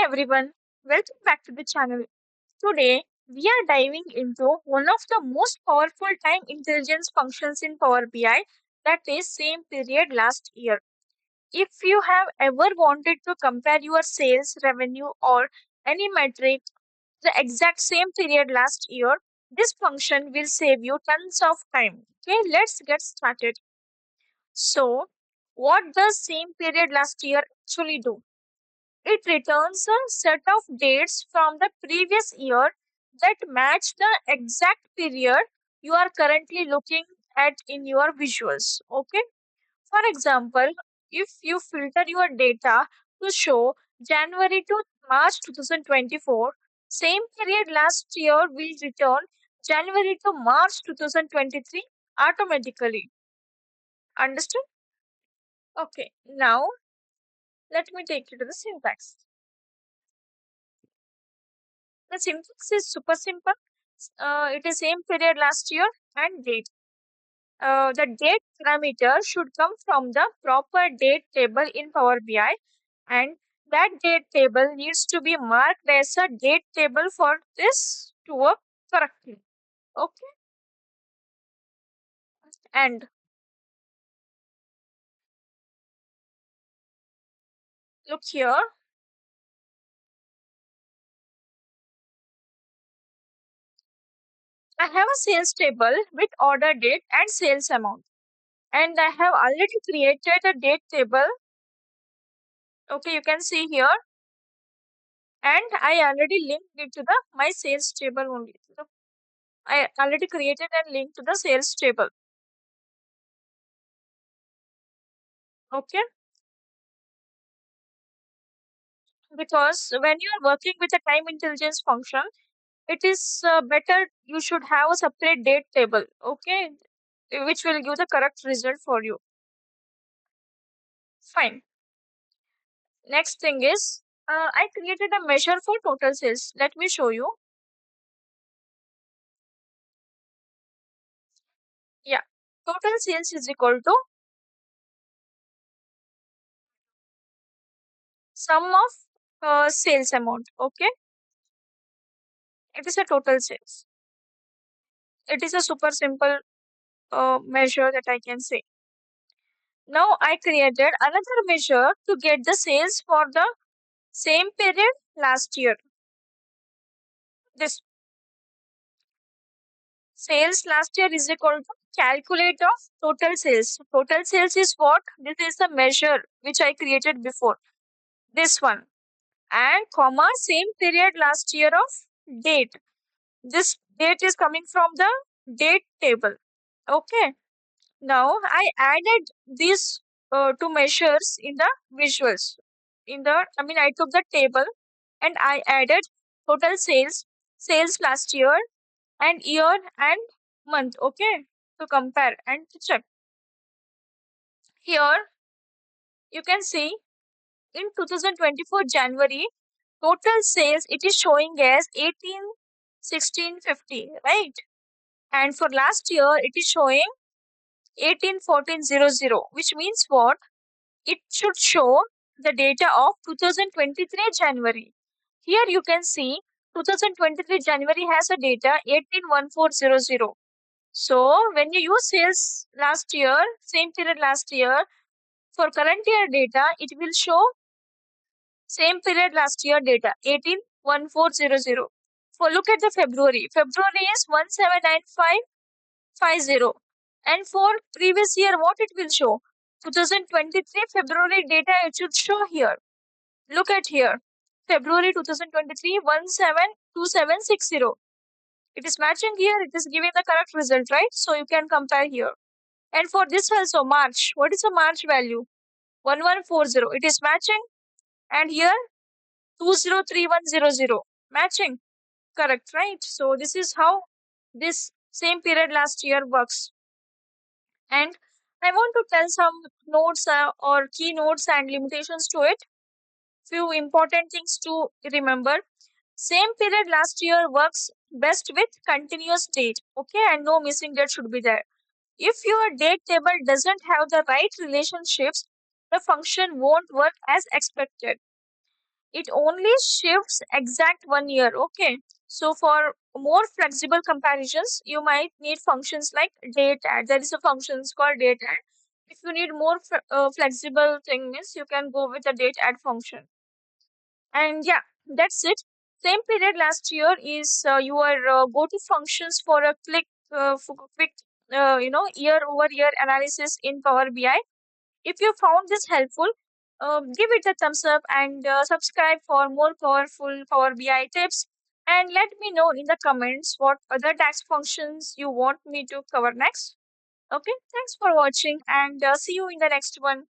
everyone, welcome back to the channel. Today, we are diving into one of the most powerful time intelligence functions in Power BI, that is same period last year. If you have ever wanted to compare your sales, revenue, or any metric the exact same period last year, this function will save you tons of time. Okay, let's get started. So, what does same period last year actually do? It returns a set of dates from the previous year that match the exact period you are currently looking at in your visuals. Okay. For example, if you filter your data to show January to March 2024, same period last year will return January to March 2023 automatically. Understood? Okay. Now, let me take you to the syntax. The syntax is super simple. It is same period last year and date. The date parameter should come from the proper date table in Power BI, and that date table needs to be marked as a date table for this to work correctly. Okay, and look here. I have a sales table with order date and sales amount, and I have already created a date table. Okay, you can see here, and I already linked it to the my sales table only. So I already created and linked to the sales table. Okay, because when you are working with a time intelligence function, it is better you should have a separate date table. Okay, which will give the correct result for you. Fine. Next thing is, I created a measure for total sales. Let me show you. Yeah, total sales is equal to sum of sales amount. Okay, it is a total sales. It is a super simple measure that I can say. Now I created another measure to get the sales for the same period last year. This sales last year is equal to calculate of total sales. Total sales is what? This is the measure which I created before. This one. And comma same period last year of date. This date is coming from the date table. Okay. Now I added these two measures in the visuals. I took the table and I added total sales, sales last year, and year and month. Okay, to compare and to check. Here you can see in 2024 January total sales it is showing as 181650, right? And for last year it is showing 181400, which means what? It should show the data of 2023 January. Here you can see 2023 January has a data 181400. So when you use sales last year, same period last year, for current year data, it will show same period last year data 181400. For look at the February. February is 179550. And for previous year, what it will show? 2023 February data it should show here. Look at here. February 2023 172760. It is matching here. It is giving the correct result, right? So you can compare here. And for this also March. What is the March value? 1140. It is matching. And here 203100. Matching. Correct, right? So this is how this same period last year works. And I want to tell some notes or key notes and limitations to it. Few important things to remember. Same period last year works best with continuous date. Okay, and no missing date should be there. If your date table doesn't have the right relationships, the function won't work as expected. It only shifts exact 1 year. Okay. So for more flexible comparisons, you might need functions like DATEADD. There is a function called DATEADD. If you need more flexible thing means you can go with the DATEADD function. And yeah, that's it. Same period last year is your go-to functions for a quick year over year analysis in Power BI. If you found this helpful, give it a thumbs up and subscribe for more powerful Power BI tips. And let me know in the comments what other DAX functions you want me to cover next. Okay, thanks for watching and see you in the next one.